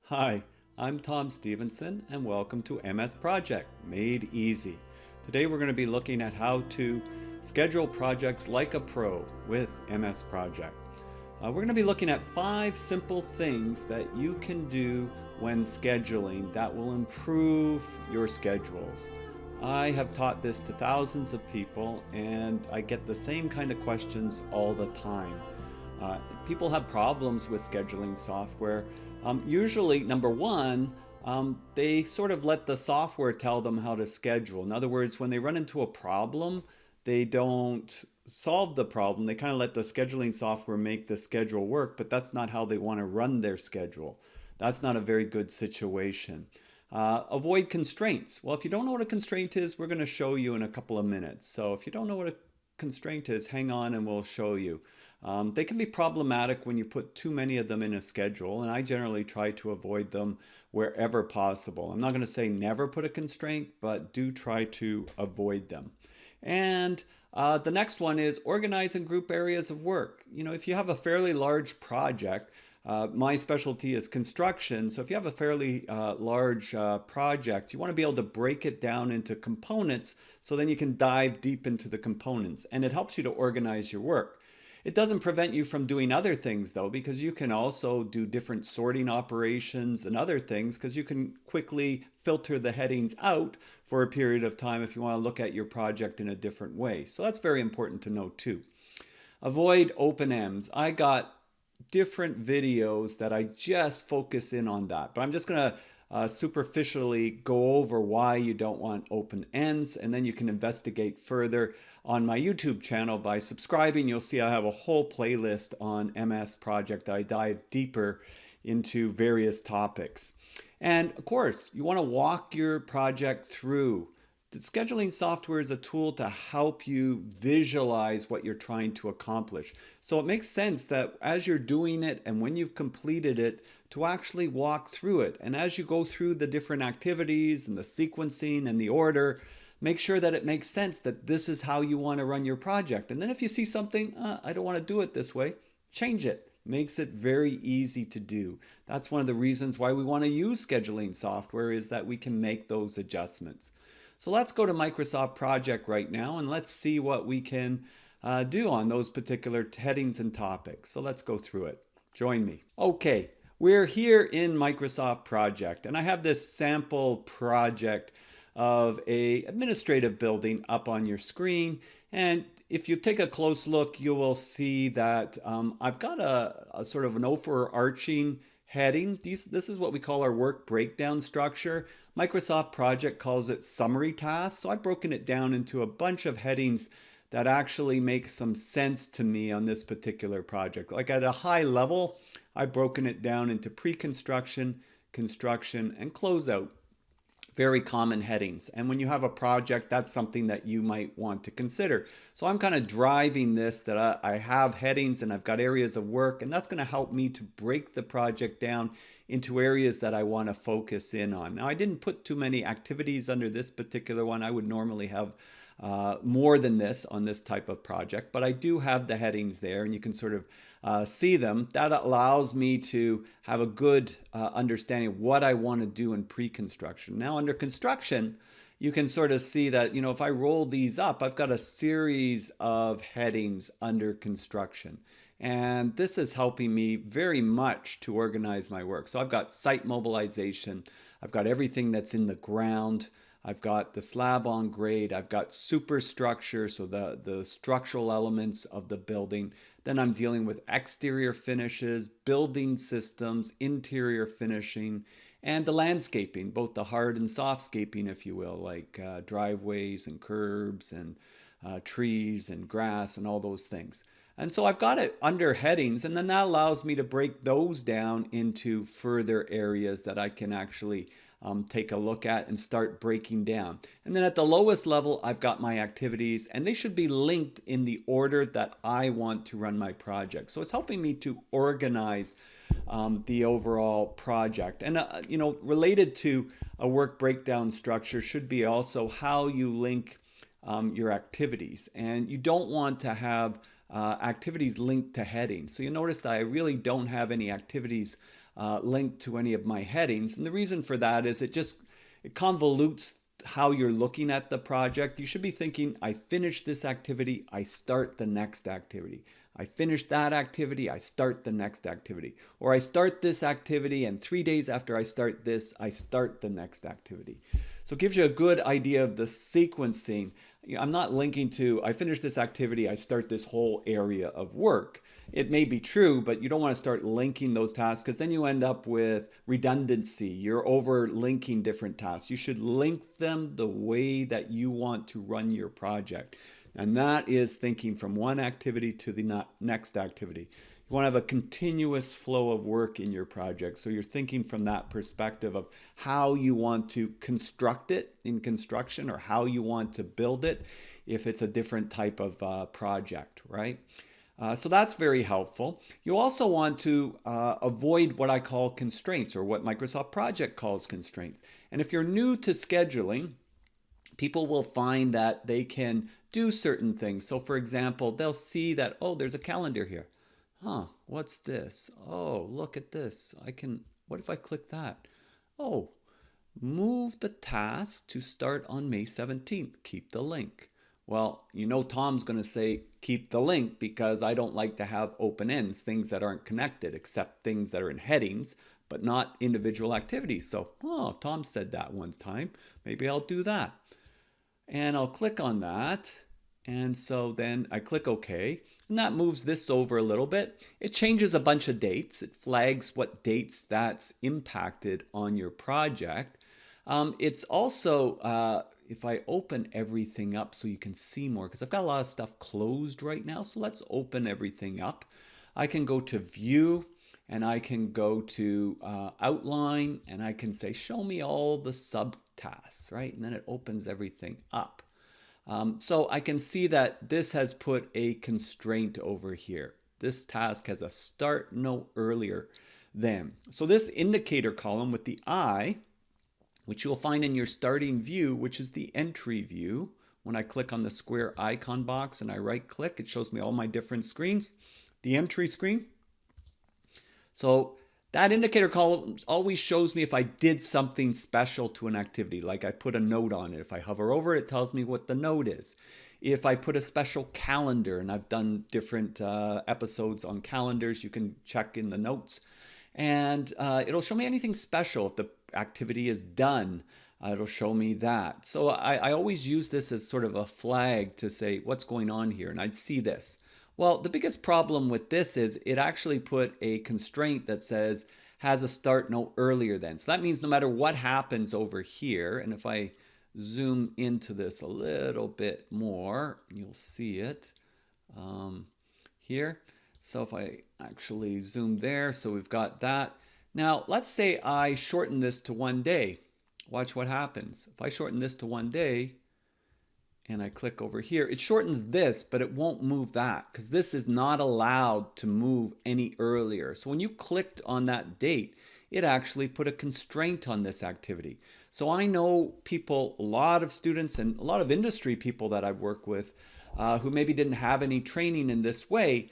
Hi, I'm Tom Stevenson and welcome to MS Project Made Easy. Today we're going to be looking at how to schedule projects like a pro with MS Project. We're going to be looking at 5 simple things that you can do when scheduling that will improve your schedules. I have taught this to thousands of people and I get the same kind of questions all the time. People have problems with scheduling software. Usually, number one, they sort of let the software tell them how to schedule. In other words, when they run into a problem, they don't solve the problem. They kind of let the scheduling software make the schedule work, but that's not how they want to run their schedule. That's not a very good situation. Avoid constraints. Well, if you don't know what a constraint is, we're going to show you in a couple of minutes. So if you don't know what a constraint is, hang on and we'll show you. They can be problematic when you put too many of them in a schedule, and I generally try to avoid them wherever possible. I'm not going to say never put a constraint, but do try to avoid them. And the next one is organize and group areas of work. You know, if you have a fairly large project, my specialty is construction. So if you have a fairly large project, you want to be able to break it down into components so then you can dive deep into the components. And it helps you to organize your work. It doesn't prevent you from doing other things though, because you can also do different sorting operations and other things because you can quickly filter the headings out for a period of time if you want to look at your project in a different way. So that's very important to know too. Avoid open ends. I got different videos that I just focus in on that, but I'm just going to superficially go over why you don't want open ends, and then you can investigate further on my YouTube channel by subscribing. You'll see I have a whole playlist on MS Project that I dive deeper into various topics. And of course, you want to walk your project through. The scheduling software is a tool to help you visualize what you're trying to accomplish. So it makes sense that as you're doing it and when you've completed it, to actually walk through it. And as you go through the different activities and the sequencing and the order, make sure that it makes sense that this is how you want to run your project. And then if you see something, I don't want to do it this way, change it. Makes it very easy to do. That's one of the reasons why we want to use scheduling software, is that we can make those adjustments. So let's go to Microsoft Project right now and let's see what we can do on those particular headings and topics. So let's go through it. Join me. Okay, we're here in Microsoft Project and I have this sample project of a administrative building up on your screen. And if you take a close look, you will see that I've got a sort of an overarching heading. This is what we call our work breakdown structure. Microsoft Project calls it summary tasks. So I've broken it down into a bunch of headings that actually make some sense to me on this particular project. Like at a high level, I've broken it down into pre-construction, construction, and closeout. Very common headings. And when you have a project, that's something that you might want to consider. So I'm kind of driving this, that I have headings and I've got areas of work, and that's going to help me to break the project down into areas that I want to focus in on. Now, I didn't put too many activities under this particular one. I would normally have more than this on this type of project, but I do have the headings there and you can sort of see them. That allows me to have a good understanding of what I want to do in pre-construction. Now under construction, you can sort of see that, you know, if I roll these up, I've got a series of headings under construction. And this is helping me very much to organize my work. So I've got site mobilization, I've got everything that's in the ground, I've got the slab on grade, I've got superstructure, so the structural elements of the building. Then I'm dealing with exterior finishes, building systems, interior finishing, and the landscaping, both the hard and soft scaping, if you will, like driveways and curbs and trees and grass and all those things. And so I've got it under headings, and then that allows me to break those down into further areas that I can actually take a look at and start breaking down. And then at the lowest level, I've got my activities, and they should be linked in the order that I want to run my project. So it's helping me to organize the overall project. And you know, related to a work breakdown structure should be also how you link your activities. And you don't want to have activities linked to headings. So you notice that I really don't have any activities link to any of my headings. And the reason for that is it convolutes how you're looking at the project. You should be thinking, I finish this activity, I start the next activity. I finish that activity, I start the next activity. Or I start this activity, and 3 days after I start this, I start the next activity. So it gives you a good idea of the sequencing. I'm not linking to, I finish this activity, I start this whole area of work. It may be true, but you don't want to start linking those tasks because then you end up with redundancy. You're over linking different tasks. You should link them the way that you want to run your project. And that is thinking from one activity to the next activity. You want to have a continuous flow of work in your project. So you're thinking from that perspective of how you want to construct it in construction or how you want to build it if it's a different type of project, right? So that's very helpful. You also want to avoid what I call constraints, or what Microsoft Project calls constraints. And if you're new to scheduling, people will find that they can do certain things. So for example, they'll see that, oh, there's a calendar here. Huh, what's this? Oh, look at this. What if I click that? Oh, move the task to start on May 17th. Keep the link. Well, Tom's going to say keep the link because I don't like to have open ends, things that aren't connected, except things that are in headings, but not individual activities. So, oh, Tom said that one time. Maybe I'll do that. And I'll click on that. And so then I click OK. And that moves this over a little bit. It changes a bunch of dates. It flags what dates that's impacted on your project. It's also, if I open everything up so you can see more, because I've got a lot of stuff closed right now. So let's open everything up. I can go to View, and I can go to Outline, and I can say, show me all the subtasks, right? And then it opens everything up. So I can see that this has put a constraint over here. This task has a start no earlier than. So this indicator column with the I, which you'll find in your starting view, which is the entry view. When I click on the square icon box and I right click, it shows me all my different screens. The entry screen. So that indicator column always shows me if I did something special to an activity, like I put a note on it. If I hover over it, it tells me what the note is. If I put a special calendar, and I've done different episodes on calendars, you can check in the notes. And it'll show me anything special. If the activity is done, it'll show me that. So I always use this as sort of a flag to say what's going on here, and I'd see this. Well, the biggest problem with this is it actually put a constraint that says has a start no earlier than. So that means no matter what happens over here, and if I zoom into this a little bit more, you'll see it here. So if I actually zoom there, so we've got that. Now, let's say I shorten this to 1 day. Watch what happens. If I shorten this to 1 day, and I click over here, it shortens this, but it won't move that because this is not allowed to move any earlier. So when you clicked on that date, it actually put a constraint on this activity. So I know people, a lot of students and a lot of industry people that I've worked with who maybe didn't have any training in this way,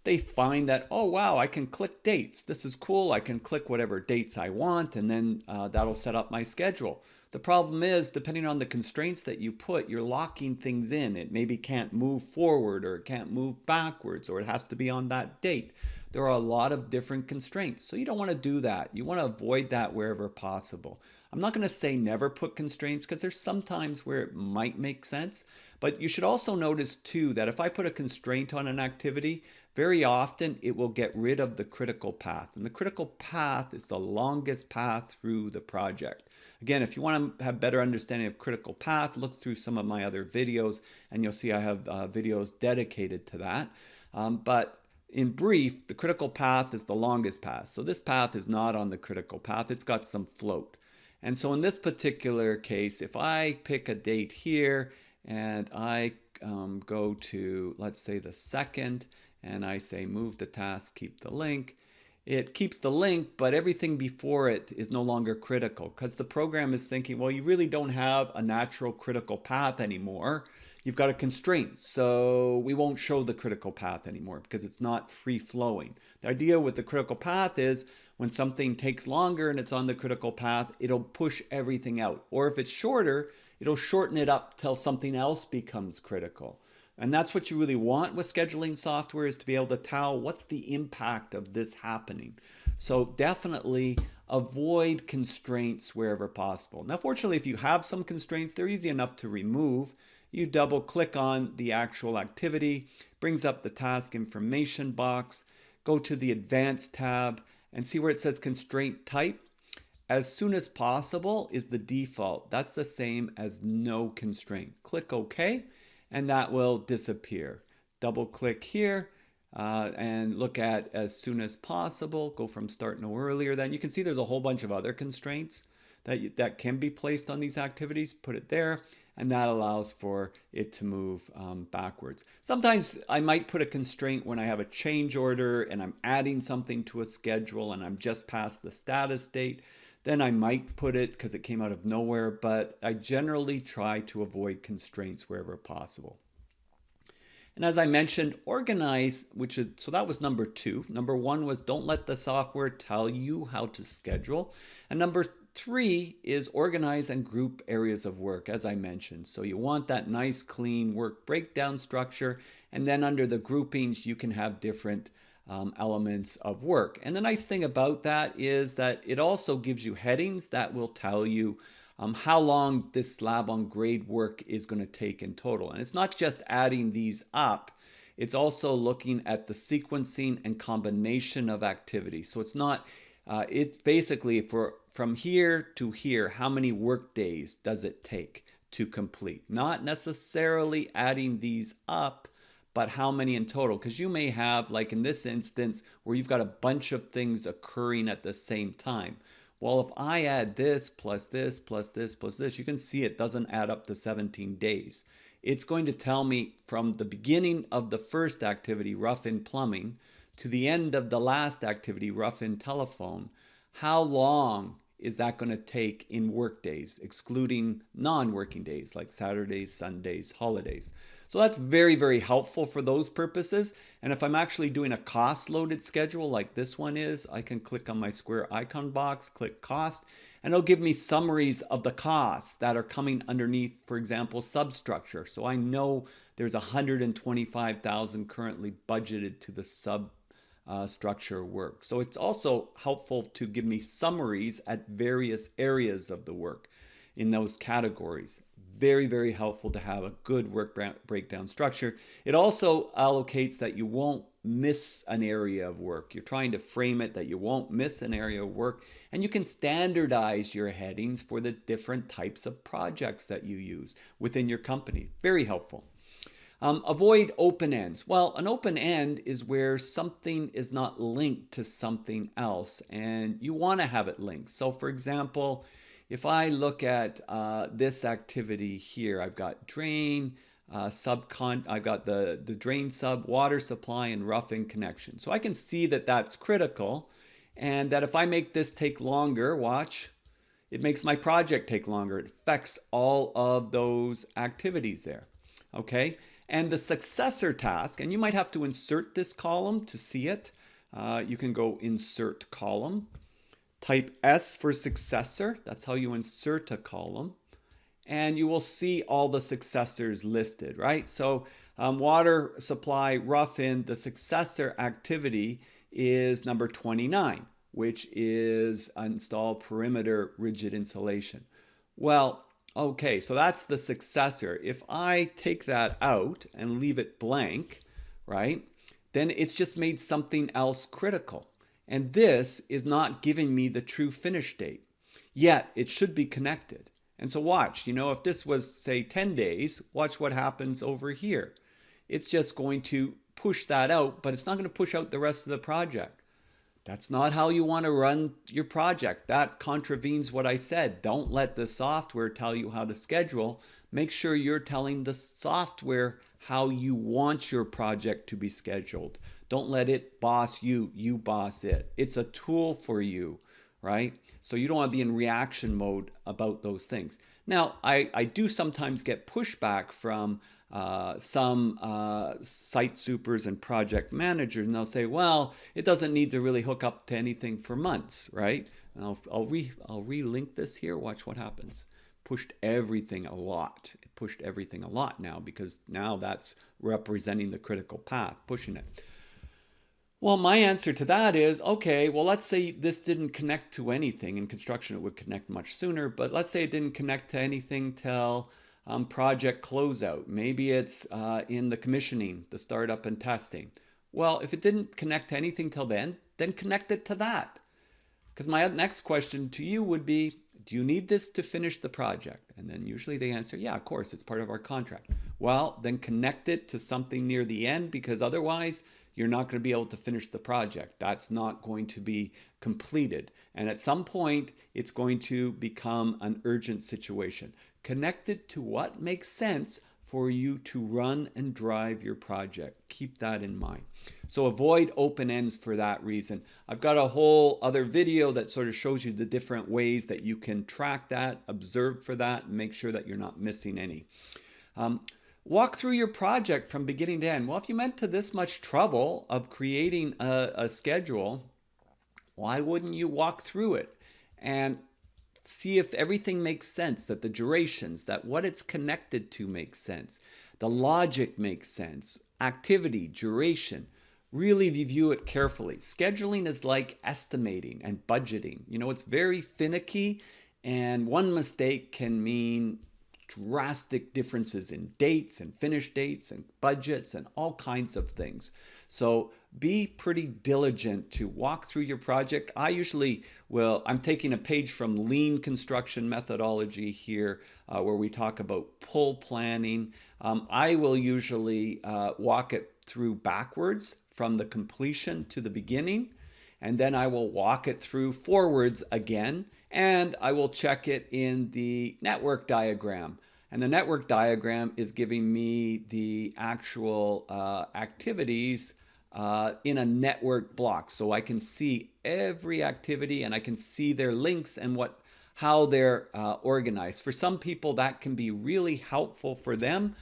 they find that, oh, wow, I can click dates. This is cool. I can click whatever dates I want, and then that'll set up my schedule. The problem is, depending on the constraints that you put, you're locking things in. It maybe can't move forward, or it can't move backwards, or it has to be on that date. There are a lot of different constraints. So you don't want to do that. You want to avoid that wherever possible. I'm not going to say never put constraints because there's some times where it might make sense. But you should also notice too that if I put a constraint on an activity, very often it will get rid of the critical path. And the critical path is the longest path through the project. Again, if you want to have better understanding of critical path, look through some of my other videos and you'll see I have videos dedicated to that. But in brief, the critical path is the longest path. So this path is not on the critical path. It's got some float. And so in this particular case, if I pick a date here and I go to, let's say, the 2nd, and I say move the task, keep the link, it keeps the link, but everything before it is no longer critical because the program is thinking, well, you really don't have a natural critical path anymore. You've got a constraint, so we won't show the critical path anymore because it's not free flowing. The idea with the critical path is When something takes longer and it's on the critical path, it'll push everything out. Or if it's shorter, it'll shorten it up till something else becomes critical. And that's what you really want with scheduling software, is to be able to tell what's the impact of this happening. So definitely avoid constraints wherever possible. Now, fortunately, if you have some constraints, they're easy enough to remove. You double click on the actual activity, brings up the task information box, go to the advanced tab and see where it says constraint type. As soon as possible is the default. That's the same as no constraint. Click OK, and that will disappear. Double click here and look at as soon as possible. Go from start no earlier. Then you can see there's a whole bunch of other constraints that can be placed on these activities. Put it there, and that allows for it to move backwards. Sometimes I might put a constraint when I have a change order and I'm adding something to a schedule and I'm just past the status date. Then I might put it because it came out of nowhere, but I generally try to avoid constraints wherever possible. And as I mentioned, organize, so that was number 2. Number 1 was don't let the software tell you how to schedule. And number 3 is organize and group areas of work, as I mentioned. So you want that nice, clean work breakdown structure. And then under the groupings, you can have different elements of work. And the nice thing about that is that it also gives you headings that will tell you how long this slab on grade work is going to take in total. And it's not just adding these up, it's also looking at the sequencing and combination of activities. So it's not, it's basically from here to here, how many work days does it take to complete? Not necessarily adding these up, but how many in total? Because you may have, like in this instance, where you've got a bunch of things occurring at the same time. Well, if I add this plus this plus this plus this, you can see it doesn't add up to 17 days. It's going to tell me from the beginning of the first activity, rough-in plumbing, to the end of the last activity, rough-in telephone, how long is that going to take in work days, excluding non-working days like Saturdays, Sundays, holidays. So that's very, very helpful for those purposes. And if I'm actually doing a cost-loaded schedule like this one is, I can click on my square icon box, click cost, and it'll give me summaries of the costs that are coming underneath, for example, substructure. So I know there's $125,000 currently budgeted to the substructure work. So it's also helpful to give me summaries at various areas of the work in those categories. Very, very helpful to have a good work breakdown structure. It also allocates that you won't miss an area of work. You're trying to frame it that you won't miss an area of work, and you can standardize your headings for the different types of projects that you use within your company. Very helpful. Avoid open ends. Well, an open end is where something is not linked to something else, and you want to have it linked. So for example, if I look at this activity here, I've got drain, I've got the drain sub, water supply, and rough-in connection. So I can see that that's critical, and that if I make this take longer, watch, it makes my project take longer. It affects all of those activities there, okay? And the successor task, and you might have to insert this column to see it. You can go insert column. Type S for successor. That's how you insert a column. And you will see all the successors listed, right? So water supply, rough-in, the successor activity is number 29, which is install perimeter rigid insulation. Well, okay, so that's the successor. If I take that out and leave it blank, right, then it's just made something else critical. And this is not giving me the true finish date. Yet it should be connected. And so watch, if this was, say, 10 days, watch what happens over here. It's just going to push that out, but it's not going to push out the rest of the project. That's not how you want to run your project. That contravenes what I said. Don't let the software tell you how to schedule. Make sure you're telling the software how you want your project to be scheduled. Don't let it boss you, you boss it. It's a tool for you, right? So you don't want to be in reaction mode about those things. Now, I do sometimes get pushback from some site supers and project managers, and they'll say, well, it doesn't need to really hook up to anything for months, right? And I'll relink this here. Watch what happens. Pushed everything a lot. It pushed everything a lot now, because now that's representing the critical path, pushing it. Well, my answer to that is, okay, well, let's say this didn't connect to anything. In construction, it would connect much sooner, but let's say it didn't connect to anything till project closeout. Maybe it's in the commissioning, the startup and testing. Well, if it didn't connect to anything till then connect it to that. Because my next question to you would be, do you need this to finish the project? And then usually they answer, yeah, of course, it's part of our contract. Well, then connect it to something near the end, because otherwise you're not going to be able to finish the project. That's not going to be completed. And at some point, it's going to become an urgent situation. Connect it to what makes sense for you to run and drive your project. Keep that in mind. So avoid open ends for that reason. I've got a whole other video that sort of shows you the different ways that you can track that, observe for that, and make sure that you're not missing any. Walk through your project from beginning to end. Well, if you went to this much trouble of creating a schedule, why wouldn't you walk through it and see if everything makes sense, that the durations, that what it's connected to makes sense, the logic makes sense, activity, duration. Really review it carefully. Scheduling is like estimating and budgeting. You know, it's very finicky, and one mistake can mean drastic differences in dates and finish dates and budgets and all kinds of things. So be pretty diligent to walk through your project. I usually will, I'm taking a page from Lean construction methodology here, where we talk about pull planning. I will usually walk it through backwards from the completion to the beginning, and then I will walk it through forwards again, and I will check it in the network diagram. And the network diagram is giving me the actual activities in a network block. So I can see every activity, and I can see their links and how they're organized. For some people, that can be really helpful for them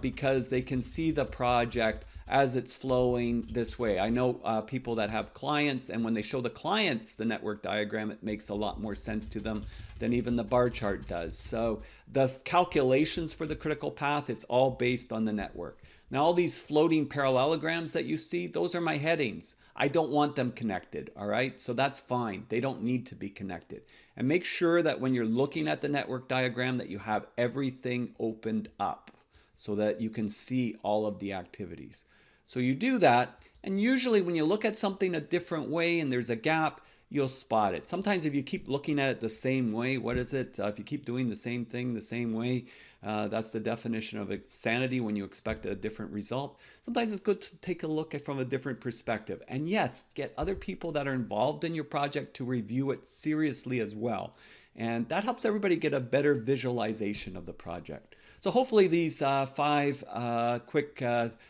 because they can see the project as it's flowing this way. I know people that have clients, and when they show the clients the network diagram, it makes a lot more sense to them than even the bar chart does. So the calculations for the critical path, it's all based on the network. Now, all these floating parallelograms that you see, those are my headings. I don't want them connected, all right? So that's fine. They don't need to be connected. And make sure that when you're looking at the network diagram that you have everything opened up so that you can see all of the activities. So you do that, and usually when you look at something a different way and there's a gap, you'll spot it. Sometimes if you keep looking at it the same way, what is it? If you keep doing the same thing the same way, that's the definition of insanity, when you expect a different result. Sometimes it's good to take a look at from a different perspective. And yes, get other people that are involved in your project to review it seriously as well. And that helps everybody get a better visualization of the project. So hopefully these 5 quick,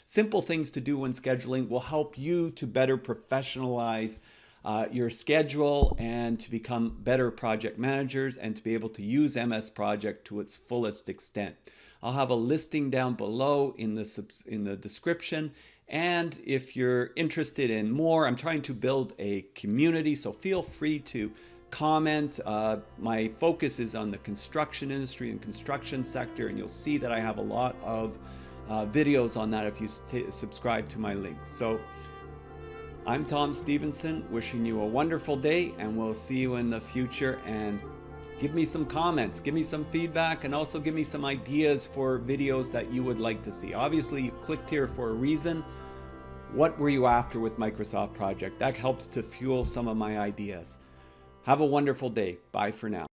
simple things to do when scheduling will help you to better professionalize your schedule and to become better project managers and to be able to use MS Project to its fullest extent. I'll have a listing down below in the description. And if you're interested in more, I'm trying to build a community, so feel free to comment. My focus is on the construction industry and construction sector, and you'll see that I have a lot of videos on that if you subscribe to my links. So I'm Tom Stevenson, wishing you a wonderful day, and we'll see you in the future. And give me some comments, give me some feedback, and also give me some ideas for videos that you would like to see. Obviously, you clicked here for a reason. What were you after with Microsoft Project? That helps to fuel some of my ideas. Have a wonderful day. Bye for now.